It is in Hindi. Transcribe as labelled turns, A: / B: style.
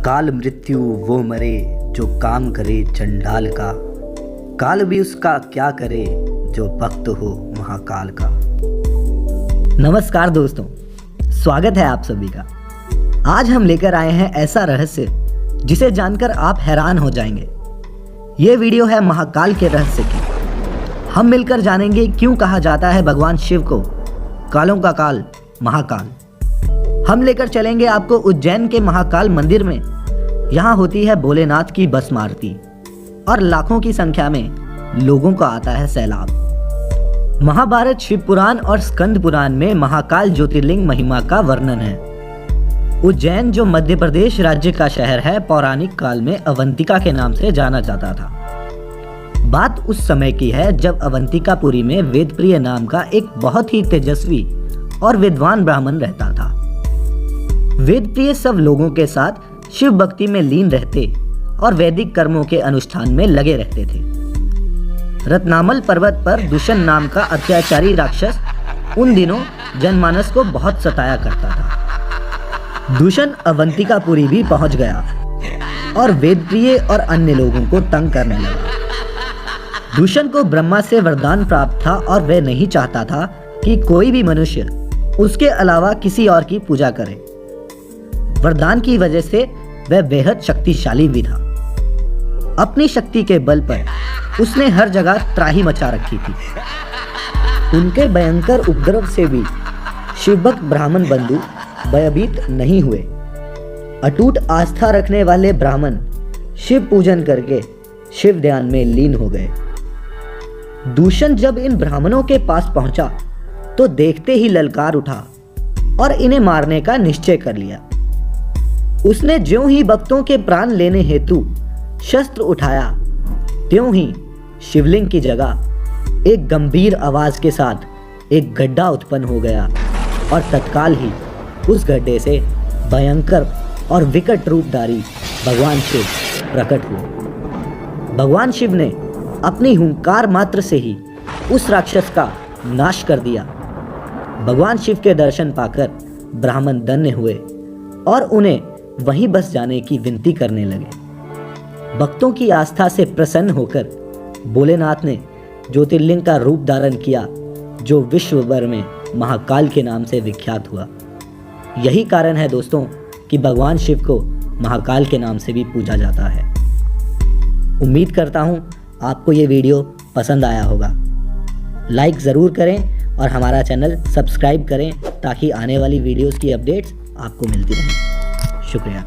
A: काल मृत्यु वो मरे जो काम करे चंडाल का, काल भी उसका क्या करे जो भक्त हो महाकाल का। नमस्कार दोस्तों, स्वागत है आप सभी का। आज हम लेकर आए हैं ऐसा रहस्य जिसे जानकर आप हैरान हो जाएंगे। ये वीडियो है महाकाल के रहस्य की। हम मिलकर जानेंगे क्यों कहा जाता है भगवान शिव को कालों का काल महाकाल। हम लेकर चलेंगे आपको उज्जैन के महाकाल मंदिर में। यहाँ होती है भोलेनाथ की भस्म आरती और लाखों की संख्या में लोगों का आता है सैलाब। महाभारत, शिव पुराण और स्कंद पुराण में महाकाल ज्योतिर्लिंग महिमा का वर्णन है। उज्जैन, जो मध्य प्रदेश राज्य का शहर है, पौराणिक काल में अवंतिका के नाम से जाना जाता था। बात उस समय की है जब अवंतिकापुरी में वेदप्रिय नाम का एक बहुत ही तेजस्वी और विद्वान ब्राह्मण रहता था। वेदप्रिय सब लोगों के साथ शिव भक्ति में लीन रहते और वैदिक कर्मों के अनुष्ठान में लगे रहते थे। रत्नामल पर्वत पर दूषण नाम का अत्याचारी राक्षस उन दिनों जनमानस को बहुत सताया करता था। दूषण अवंतिकापुरी भी पहुंच गया और वेदप्रिय और अन्य लोगों को तंग करने लगा। दूषण को ब्रह्मा से वरदान प्राप्त था और वह नहीं चाहता था कि कोई भी मनुष्य उसके अलावा किसी और की पूजा करे। वरदान की वजह से वह बेहद शक्तिशाली भी था। अपनी शक्ति के बल पर उसने हर जगह त्राही मचा रखी थी। उनके भयंकर उपद्रव से भी शिवभक्त ब्राह्मण बंधु भयभीत नहीं हुए। अटूट आस्था रखने वाले ब्राह्मण शिव पूजन करके शिव ध्यान में लीन हो गए। दूषण जब इन ब्राह्मणों के पास पहुंचा तो देखते ही ललकार उठा और इन्हें मारने का निश्चय कर लिया। उसने ज्यों ही भक्तों के प्राण लेने हेतु शस्त्र उठाया, त्यों ही शिवलिंग की जगह एक गंभीर आवाज के साथ एक गड्ढा उत्पन्न हो गया और तत्काल ही उस गड्ढे से भयंकर और विकट रूपधारी भगवान शिव प्रकट हुए। भगवान शिव ने अपनी हुंकार मात्र से ही उस राक्षस का नाश कर दिया। भगवान शिव के दर्शन पाकर ब्राह्मण धन्य हुए और उन्हें वहीं बस जाने की विनती करने लगे। भक्तों की आस्था से प्रसन्न होकर भोलेनाथ ने ज्योतिर्लिंग का रूप धारण किया, जो विश्व भर में महाकाल के नाम से विख्यात हुआ। यही कारण है दोस्तों कि भगवान शिव को महाकाल के नाम से भी पूजा जाता है। उम्मीद करता हूँ आपको ये वीडियो पसंद आया होगा। लाइक ज़रूर करें और हमारा चैनल सब्सक्राइब करें ताकि आने वाली वीडियोस की अपडेट्स आपको मिलती रहें। शुक्रिया।